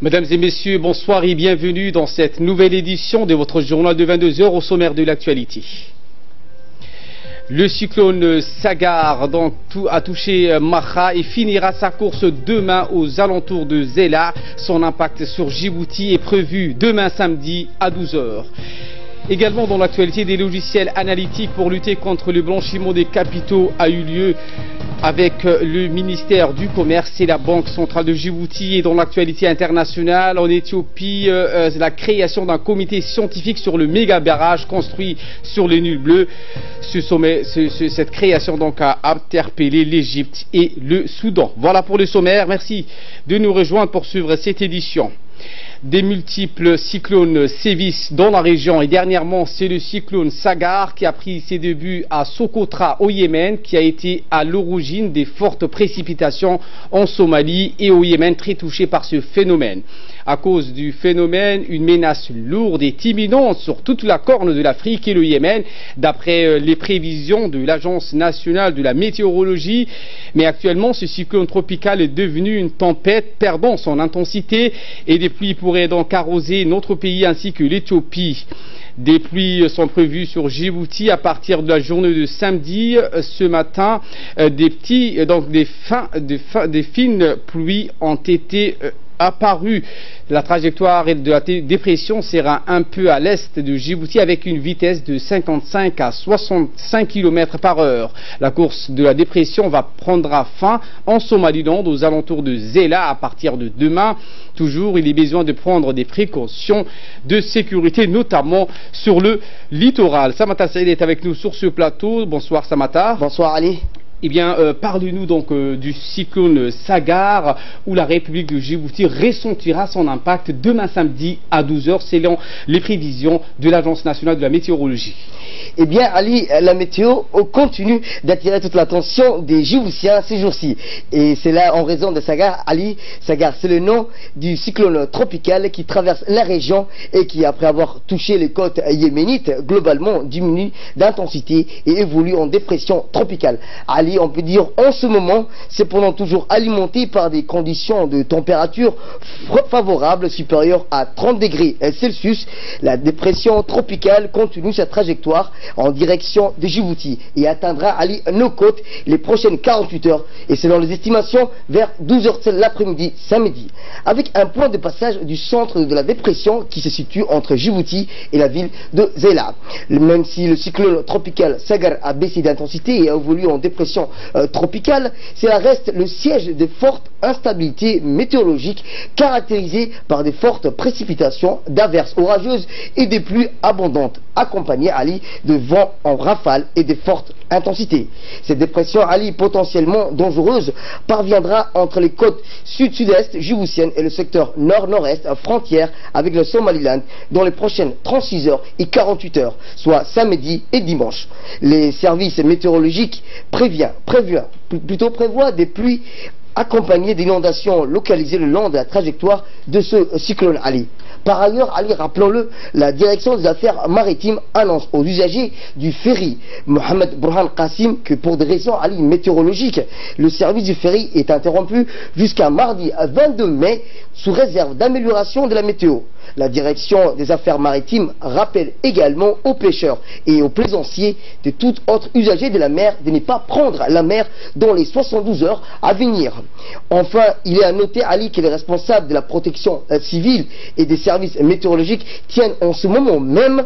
Mesdames et messieurs, bonsoir et bienvenue dans cette nouvelle édition de votre journal de 22 heures au sommaire de l'actualité. Le cyclone Sagar a touché Maha et finira sa course demain aux alentours de Zela. Son impact sur Djibouti est prévu demain samedi à 12 heures. Également dans l'actualité, des logiciels analytiques pour lutter contre le blanchiment des capitaux a eu lieu avec le ministère du Commerce et la Banque centrale de Djibouti. Et dans l'actualité internationale, en Éthiopie, la création d'un comité scientifique sur le méga barrage construit sur le Nil bleu. Cette création donc a interpellé l'Égypte et le Soudan. Voilà pour le sommaire. Merci de nous rejoindre pour suivre cette édition. Des multiples cyclones sévissent dans la région et dernièrement c'est le cyclone Sagar qui a pris ses débuts à Socotra au Yémen qui a été à l'origine des fortes précipitations en Somalie et au Yémen très touché par ce phénomène. À cause du phénomène, une menace lourde est imminente sur toute la corne de l'Afrique et le Yémen, d'après les prévisions de l'Agence nationale de la météorologie. Mais actuellement, ce cyclone tropical est devenu une tempête, perdant son intensité, et des pluies pourraient donc arroser notre pays ainsi que l'Éthiopie. Des pluies sont prévues sur Djibouti à partir de la journée de samedi. Ce matin, des fines pluies ont été apparu. La trajectoire de la dépression sera un peu à l'est de Djibouti avec une vitesse de 55 à 65 km par heure. La course de la dépression prendra fin en Somaliland aux alentours de Zela à partir de demain. Toujours, il est besoin de prendre des précautions de sécurité, notamment sur le littoral. Samatar Saïd est avec nous sur ce plateau. Bonsoir Samatar. Bonsoir Ali. Eh bien, parle-nous donc du cyclone Sagar, où la République de Djibouti ressentira son impact demain samedi à 12 heures, selon les prévisions de l'Agence nationale de la météorologie. Eh bien, Ali, la météo continue d'attirer toute l'attention des Djiboutiens ces jours-ci. Et c'est là en raison de Sagar. Ali, Sagar, c'est le nom du cyclone tropical qui traverse la région et qui, après avoir touché les côtes yéménites, globalement diminue d'intensité et évolue en dépression tropicale. Ali, on peut dire en ce moment, c'est cependant toujours alimenté par des conditions de température favorables supérieures à 30 degrés Celsius. La dépression tropicale continue sa trajectoire en direction de Djibouti et atteindra Ali nos côtes les prochaines 48 heures et selon les estimations vers 12 h l'après-midi samedi, avec un point de passage du centre de la dépression qui se situe entre Djibouti et la ville de Zela. Même si le cyclone tropical Sagar a baissé d'intensité et a évolué en dépression tropicale, cela reste le siège de fortes instabilités météorologiques caractérisées par des fortes précipitations, d'averses orageuses et des pluies abondantes accompagnées Ali de vents en rafale et de fortes intensités. Cette dépression Ali potentiellement dangereuse parviendra entre les côtes sud-sud-est djiboutiennes et le secteur nord-nord-est frontière avec le Somaliland dans les prochaines 36 heures et 48 heures, soit samedi et dimanche. Les services météorologiques prévoient des pluies accompagnées d'inondations localisées le long de la trajectoire de ce cyclone Ali. Par ailleurs, Ali, rappelons-le, la direction des affaires maritimes annonce aux usagers du ferry Mohamed Burhan Qassim que pour des raisons Ali météorologiques, le service du ferry est interrompu jusqu'à mardi 22 mai sous réserve d'amélioration de la météo. La direction des affaires maritimes rappelle également aux pêcheurs et aux plaisanciers de tout autre usager de la mer de ne pas prendre la mer dans les 72 heures à venir. Enfin, il est à noter, Ali, que les responsables de la protection civile et des services météorologiques tiennent en ce moment même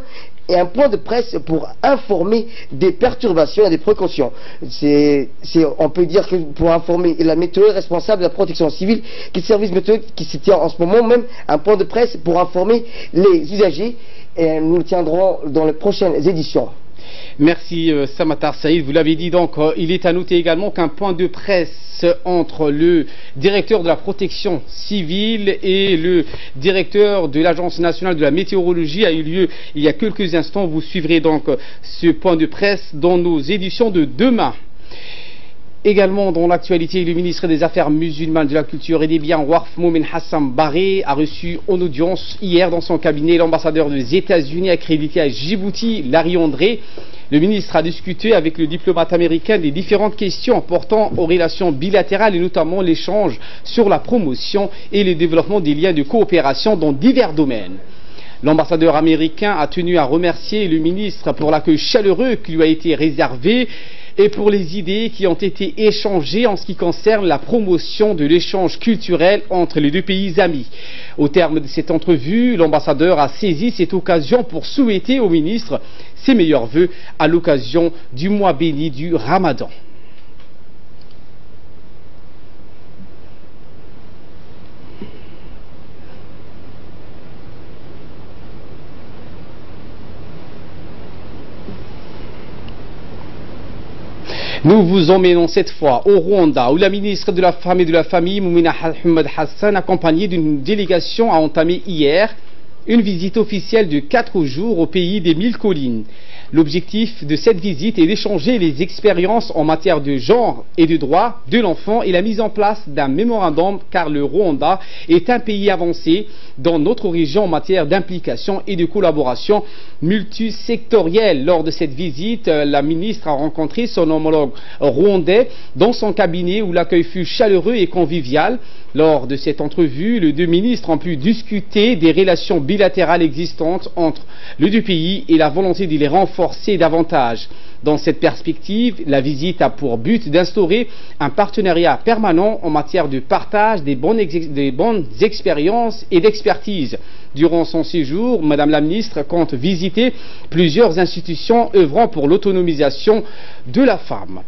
un point de presse pour informer des perturbations et des précautions. On peut dire que pour informer la météo responsable de la protection civile, que le service météo qui se tient en ce moment même un point de presse pour informer les usagers et nous le tiendrons dans les prochaines éditions. Merci Samatar Saïd. Vous l'avez dit donc, il est à noter également qu'un point de presse entre le directeur de la protection civile et le directeur de l'Agence nationale de la météorologie a eu lieu il y a quelques instants. Vous suivrez donc ce point de presse dans nos éditions de demain. Également dans l'actualité, le ministre des Affaires musulmanes, de la Culture et des Biens, Warf Momin Hassan Baré, a reçu en audience hier dans son cabinet l'ambassadeur des États-Unis accrédité à Djibouti, Larry André. Le ministre a discuté avec le diplomate américain des différentes questions portant aux relations bilatérales et notamment l'échange sur la promotion et le développement des liens de coopération dans divers domaines. L'ambassadeur américain a tenu à remercier le ministre pour l'accueil chaleureux qui lui a été réservé et pour les idées qui ont été échangées en ce qui concerne la promotion de l'échange culturel entre les deux pays amis. Au terme de cette entrevue, l'ambassadeur a saisi cette occasion pour souhaiter au ministre ses meilleurs vœux à l'occasion du mois béni du Ramadan. Nous vous emmenons cette fois au Rwanda, où la ministre de la Femme et de la Famille, Moumina Ahmed Hassan, accompagnée d'une délégation, a entamé hier une visite officielle de 4 jours au pays des 1000 collines. L'objectif de cette visite est d'échanger les expériences en matière de genre et de droits de l'enfant et la mise en place d'un mémorandum, car le Rwanda est un pays avancé dans notre région en matière d'implication et de collaboration multisectorielle. Lors de cette visite, la ministre a rencontré son homologue rwandais dans son cabinet où l'accueil fut chaleureux et convivial. Lors de cette entrevue, les deux ministres ont pu discuter des relations bilatérales existantes entre les deux pays et la volonté de les renforcer davantage. Dans cette perspective, la visite a pour but d'instaurer un partenariat permanent en matière de partage des bonnes expériences et d'expertise. Durant son séjour, Madame la ministre compte visiter plusieurs institutions œuvrant pour l'autonomisation de la femme.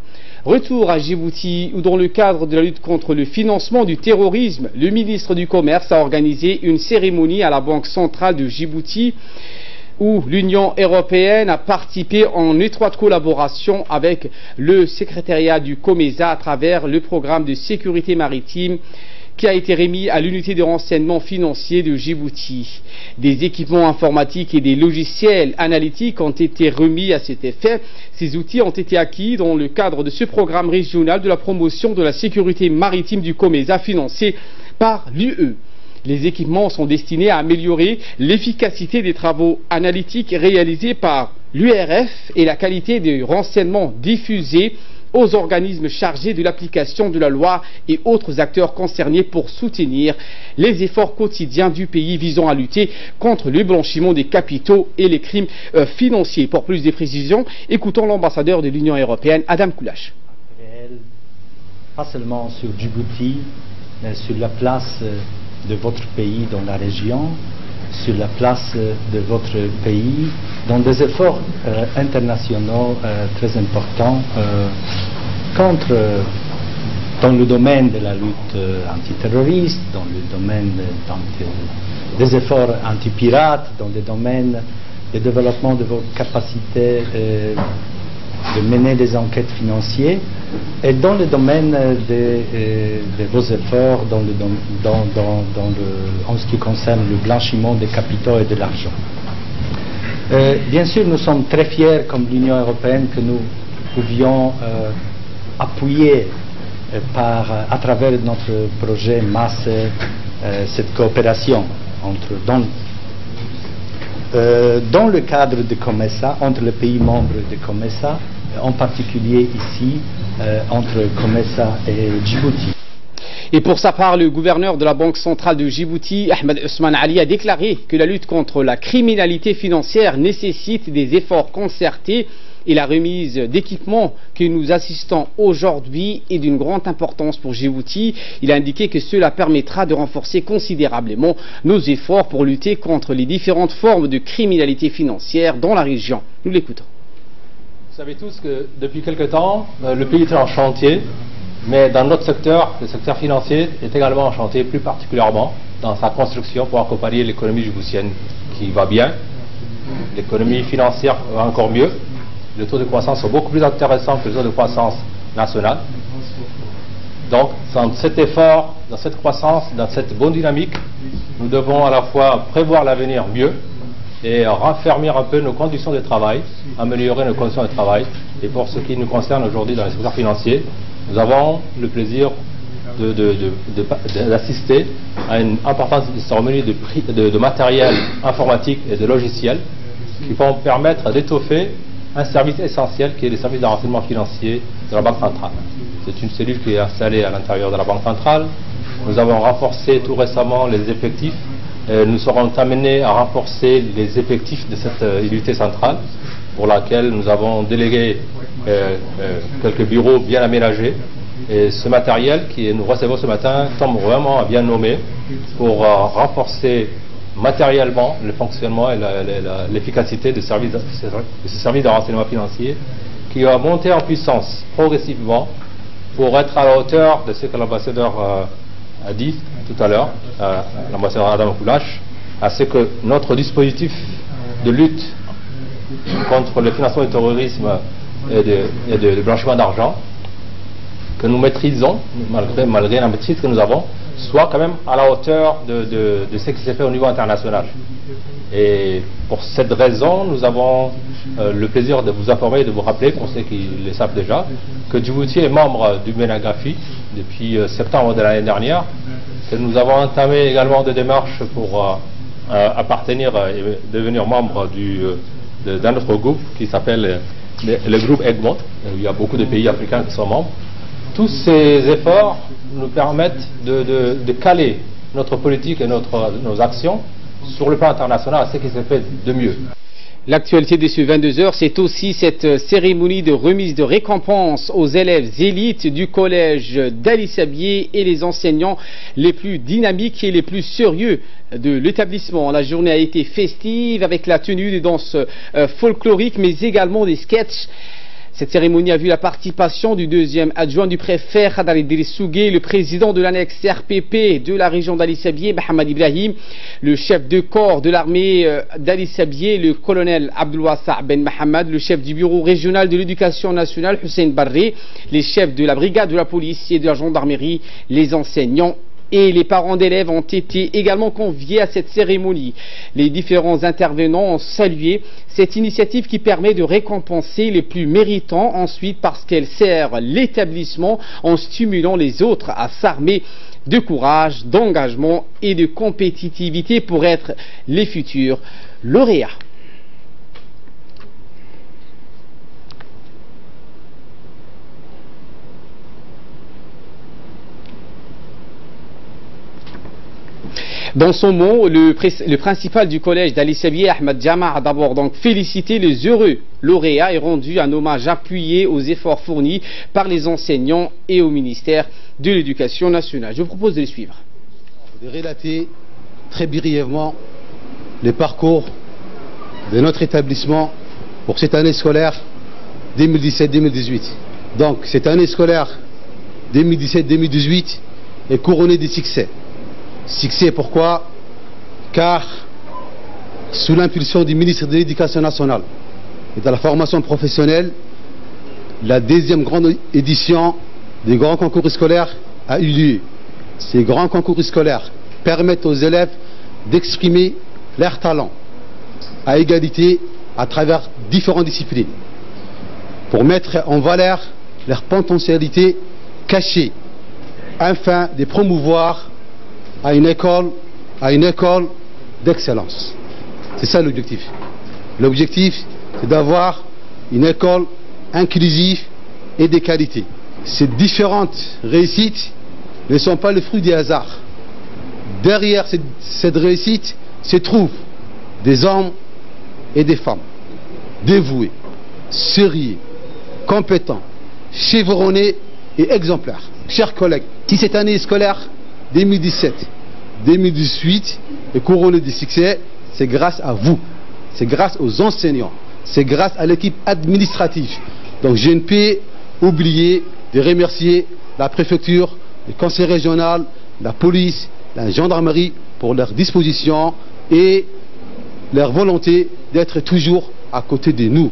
Retour à Djibouti, où dans le cadre de la lutte contre le financement du terrorisme, le ministre du Commerce a organisé une cérémonie à la Banque centrale de Djibouti, où l'Union européenne a participé en étroite collaboration avec le secrétariat du COMESA à travers le programme de sécurité maritime qui a été remis à l'unité de renseignement financier de Djibouti. Des équipements informatiques et des logiciels analytiques ont été remis à cet effet. Ces outils ont été acquis dans le cadre de ce programme régional de la promotion de la sécurité maritime du COMESA financé par l'UE. Les équipements sont destinés à améliorer l'efficacité des travaux analytiques réalisés par l'URF et la qualité des renseignements diffusés aux organismes chargés de l'application de la loi et autres acteurs concernés pour soutenir les efforts quotidiens du pays visant à lutter contre le blanchiment des capitaux et les crimes financiers. Pour plus de précisions, écoutons l'ambassadeur de l'Union européenne, Adam Koulash. Pas seulement sur Djibouti, mais sur la place de votre pays dans la région, sur la place de votre pays dans des efforts internationaux très importants dans le domaine de la lutte antiterroriste, dans le domaine des efforts antipirates, dans le domaine du développement de vos capacités de mener des enquêtes financières et dans le domaine de vos efforts en ce qui concerne le blanchiment des capitaux et de l'argent. Bien sûr, nous sommes très fiers comme l'Union européenne que nous pouvions appuyer à travers notre projet MAS cette coopération dans le cadre de COMESA, entre les pays membres de COMESA, en particulier ici, entre COMESA et Djibouti. Et pour sa part, le gouverneur de la Banque centrale de Djibouti, Ahmed Ousmane Ali, a déclaré que la lutte contre la criminalité financière nécessite des efforts concertés et la remise d'équipements que nous assistons aujourd'hui est d'une grande importance pour Djibouti. Il a indiqué que cela permettra de renforcer considérablement nos efforts pour lutter contre les différentes formes de criminalité financière dans la région. Nous l'écoutons. Vous savez tous que depuis quelque temps, le pays est en chantier, mais dans notre secteur, le secteur financier est également en chantier, plus particulièrement dans sa construction pour accompagner l'économie djiboutienne qui va bien. L'économie financière va encore mieux. Les taux de croissance sont beaucoup plus intéressants que les taux de croissance nationale. Donc, dans cet effort, dans cette croissance, dans cette bonne dynamique, nous devons à la fois prévoir l'avenir mieux et raffermir un peu nos conditions de travail, améliorer nos conditions de travail. Et pour ce qui nous concerne aujourd'hui dans le secteur financier, nous avons le plaisir d'assister à une importante cérémonie de matériel informatique et de logiciels qui vont permettre d'étoffer un service essentiel qui est le service de renseignement financier de la Banque centrale. C'est une cellule qui est installée à l'intérieur de la Banque centrale. Nous avons renforcé tout récemment les effectifs. Nous serons amenés à renforcer les effectifs de cette unité centrale pour laquelle nous avons délégué quelques bureaux bien aménagés. Et ce matériel que nous recevons ce matin tombe vraiment à bien nommer pour renforcer matériellement le fonctionnement et l'efficacité de ce service de renseignement financier qui va monter en puissance progressivement pour être à la hauteur de ce que l'ambassadeur a dit tout à l'heure, l'ambassadeur Adam Koulash, à ce que notre dispositif de lutte contre le financement du terrorisme et de blanchiment d'argent que nous maîtrisons, malgré la maîtrise que nous avons, soit quand même à la hauteur de ce qui s'est fait au niveau international. Et pour cette raison, nous avons le plaisir de vous informer et de vous rappeler, qu'on sait qu'ils le savent déjà, que Djibouti est membre du MENAGAFI depuis septembre de l'année dernière, que nous avons entamé également des démarches pour appartenir et devenir membre d'un autre groupe qui s'appelle le groupe Egmont. Il y a beaucoup de pays africains qui sont membres. Tous ces efforts nous permettent de caler notre politique et nos actions sur le plan international à ce qui se fait de mieux. L'actualité de ce 22h, c'est aussi cette cérémonie de remise de récompense aux élèves élites du collège d'Ali Sabié et les enseignants les plus dynamiques et les plus sérieux de l'établissement. La journée a été festive avec la tenue de danses folkloriques mais également des sketchs. Cette cérémonie a vu la participation du deuxième adjoint du préfet Khadar Idriss Sougué, le président de l'annexe RPP de la région d'Ali Sabié, Mohamed Ibrahim, le chef de corps de l'armée d'Ali Sabié, le colonel Abdelwassa Ben Mohamed, le chef du bureau régional de l'éducation nationale, Hussein Barré, les chefs de la brigade de la police et de la gendarmerie, les enseignants et les parents d'élèves ont été également conviés à cette cérémonie. Les différents intervenants ont salué cette initiative qui permet de récompenser les plus méritants, ensuite parce qu'elle sert l'établissement en stimulant les autres à s'armer de courage, d'engagement et de compétitivité pour être les futurs lauréats. Dans son mot, le principal du collège d'Ali Sabié, Ahmed Jama, a d'abord donc félicité les heureux lauréats et rendu un hommage appuyé aux efforts fournis par les enseignants et au ministère de l'Éducation nationale. Je vous propose de les suivre. De relater très brièvement le parcours de notre établissement pour cette année scolaire 2017-2018. Donc cette année scolaire 2017-2018 est couronnée de succès. Succès pourquoi? Car sous l'impulsion du ministre de l'Éducation nationale et de la formation professionnelle, la deuxième grande édition des grands concours scolaires a eu lieu. Ces grands concours scolaires permettent aux élèves d'exprimer leurs talents à égalité à travers différentes disciplines pour mettre en valeur leurs potentialités cachées afin de promouvoir à une école d'excellence. C'est ça l'objectif. L'objectif, c'est d'avoir une école inclusive et de qualité. Ces différentes réussites ne sont pas le fruit du hasard. Derrière cette réussite se trouvent des hommes et des femmes dévoués, sérieux, compétents, chevronnés et exemplaires. Chers collègues, si cette année scolaire 2017-2018 est couronnée de succès, c'est grâce à vous, c'est grâce aux enseignants, c'est grâce à l'équipe administrative. Donc je ne peux oublier de remercier la préfecture, le conseil régional, la police, la gendarmerie pour leur disposition et leur volonté d'être toujours à côté de nous.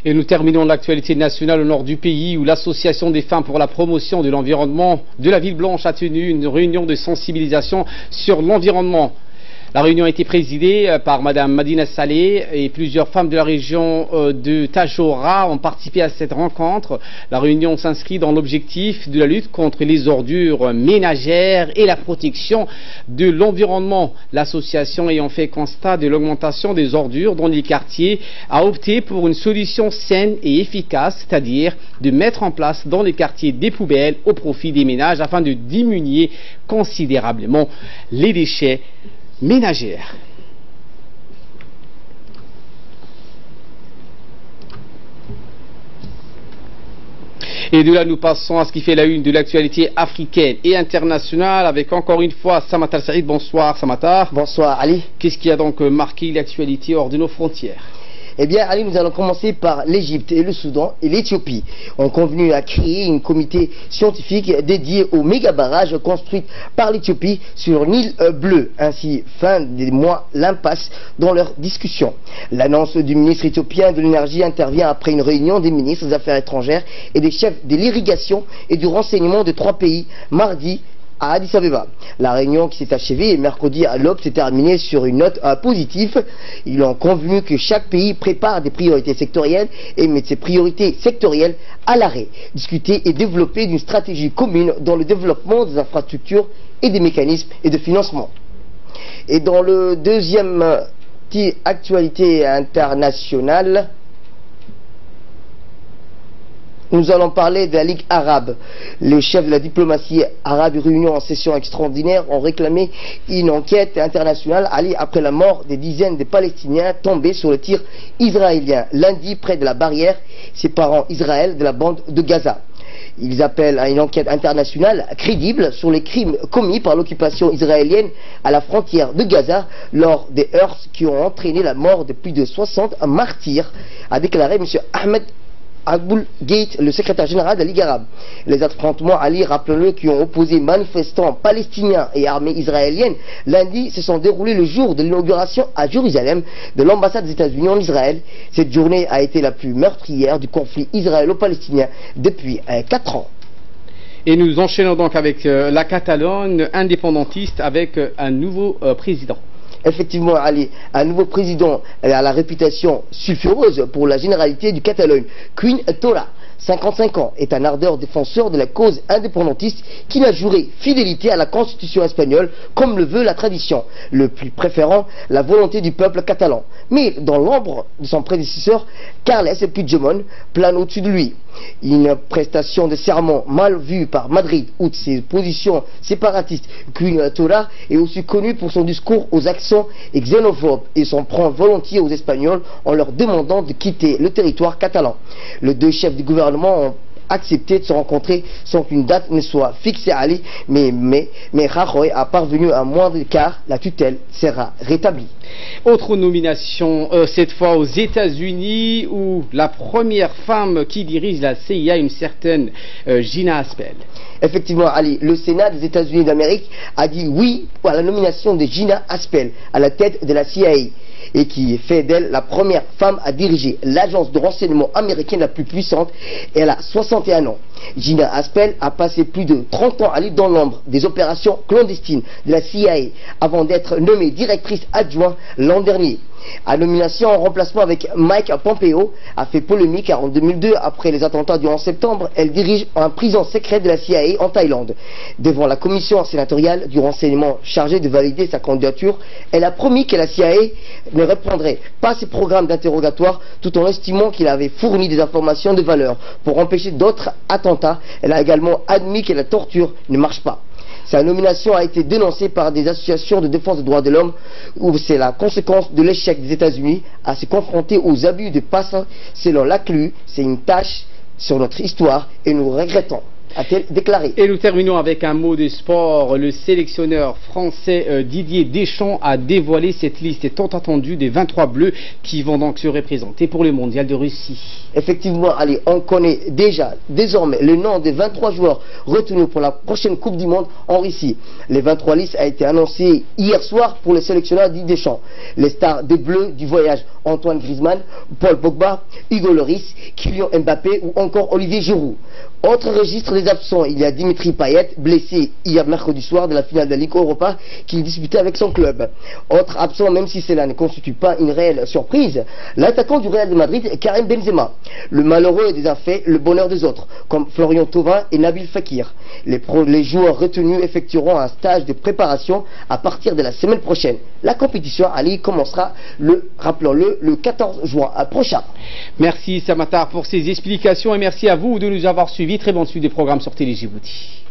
Et nous terminons l'actualité nationale au nord du pays où l'association des femmes pour la promotion de l'environnement de la ville blanche a tenu une réunion de sensibilisation sur l'environnement. La réunion a été présidée par Madame Madina Saleh et plusieurs femmes de la région de Tadjoura ont participé à cette rencontre. La réunion s'inscrit dans l'objectif de la lutte contre les ordures ménagères et la protection de l'environnement. L'association ayant fait constat de l'augmentation des ordures dans les quartiers a opté pour une solution saine et efficace, c'est-à-dire de mettre en place dans les quartiers des poubelles au profit des ménages afin de diminuer considérablement les déchets ménagères. Et de là, nous passons à ce qui fait la une de l'actualité africaine et internationale avec encore une fois Samatar Saïd. Bonsoir Samatar. Bonsoir Ali. Qu'est-ce qui a donc marqué l'actualité hors de nos frontières? Eh bien, Ali, nous allons commencer par l'Égypte et le Soudan et l'Éthiopie. On convenu à créer un comité scientifique dédié aux méga barrages construits par l'Éthiopie sur Nil Bleu. Ainsi, fin des mois, l'impasse dans leurs discussions. L'annonce du ministre éthiopien de l'énergie intervient après une réunion des ministres des Affaires étrangères et des chefs de l'irrigation et du renseignement de 3 pays mardi à Addis Abeba. La réunion qui s'est achevée mercredi à l'aube s'est terminée sur une note positive. Ils ont convenu que chaque pays prépare des priorités sectorielles et met ses priorités sectorielles à l'arrêt. Discuter et développer d'une stratégie commune dans le développement des infrastructures et des mécanismes et de financement. Et dans le deuxième actualité internationale, nous allons parler de la Ligue arabe. Les chefs de la diplomatie arabe réunis en session extraordinaire ont réclamé une enquête internationale après la mort des dizaines de Palestiniens tombés sur le tir israélien lundi près de la barrière séparant Israël de la bande de Gaza. Ils appellent à une enquête internationale crédible sur les crimes commis par l'occupation israélienne à la frontière de Gaza lors des heurts qui ont entraîné la mort de plus de 60 martyrs, a déclaré M. Ahmed Aboul Gate, le secrétaire général de la Ligue arabe. Les affrontements, Ali, rappelons-le, qui ont opposé manifestants palestiniens et armées israéliennes lundi se sont déroulés le jour de l'inauguration à Jérusalem de l'ambassade des États-Unis en Israël. Cette journée a été la plus meurtrière du conflit israélo-palestinien depuis 4 ans. Et nous enchaînons donc avec la Catalogne indépendantiste avec un nouveau président. Effectivement, Ali, un nouveau président à la réputation sulfureuse pour la généralité du Catalogne, Quim Torra, 55 ans, est un ardeur défenseur de la cause indépendantiste qui n'a juré fidélité à la constitution espagnole comme le veut la tradition, le plus préférant la volonté du peuple catalan. Mais dans l'ombre de son prédécesseur, Carles Puigdemont plane au-dessus de lui. Une prestation de serment mal vue par Madrid, outre ses positions séparatistes. Quim Torra est aussi connu pour son discours aux accents xénophobes et s'en prend volontiers aux Espagnols en leur demandant de quitter le territoire catalan. Les deux chefs du gouvernement ont accepté de se rencontrer sans qu'une date ne soit fixée à Ali, mais Rajoy a parvenu à moins de quart, la tutelle sera rétablie. Autre nomination, cette fois aux États-Unis, où la première femme qui dirige la CIA, une certaine Gina Haspel. Effectivement, Ali, le Sénat des États-Unis d'Amérique a dit oui à la nomination de Gina Haspel à la tête de la CIA, et qui fait d'elle la première femme à diriger l'agence de renseignement américaine la plus puissante. Elle a 61 ans. Gina Haspel a passé plus de 30 ans dans l'ombre des opérations clandestines de la CIA avant d'être nommée directrice adjointe l'an dernier. La nomination en remplacement avec Mike Pompeo a fait polémique car en 2002, après les attentats du 11 septembre, elle dirige un prison secret de la CIA en Thaïlande. Devant la commission sénatoriale du renseignement chargée de valider sa candidature, elle a promis que la CIA ne répondrait pas à ses programmes d'interrogatoire tout en estimant qu'il avait fourni des informations de valeur pour empêcher d'autres attentats. Elle a également admis que la torture ne marche pas. Sa nomination a été dénoncée par des associations de défense des droits de l'homme où c'est la conséquence de l'échec des États-Unis à se confronter aux abus de passe. Selon l'ACLU, c'est une tâche sur notre histoire et nous regrettons, a-t-elle déclaré. Et nous terminons avec un mot de sport. Le sélectionneur français Didier Deschamps a dévoilé cette liste tant attendue des 23 bleus qui vont donc se représenter pour le mondial de Russie. Effectivement, allez, on connaît déjà désormais le nom des 23 joueurs retenus pour la prochaine Coupe du Monde en Russie. Les 23 listes a été annoncée hier soir pour le sélectionneur Didier Deschamps. Les stars des Bleus du voyage, Antoine Griezmann, Paul Pogba, Hugo Lloris, Kylian Mbappé ou encore Olivier Giroud. Autre registre des absents, il y a Dimitri Payet, blessé hier mercredi soir de la finale de la Ligue Europa qu'il disputait avec son club. Autre absent, même si cela ne constitue pas une réelle surprise, l'attaquant du Real de Madrid, Karim Benzema. Le malheureux des uns fait le bonheur des autres, comme Florian Thauvin et Nabil Fekir. Les joueurs retenus effectueront un stage de préparation à partir de la semaine prochaine. La compétition, Ali, commencera rappelons-le, le 14 juin prochain. Merci Samatar pour ces explications et merci à vous de nous avoir suivis. Très bonne suite des programmes sur Télé Djibouti.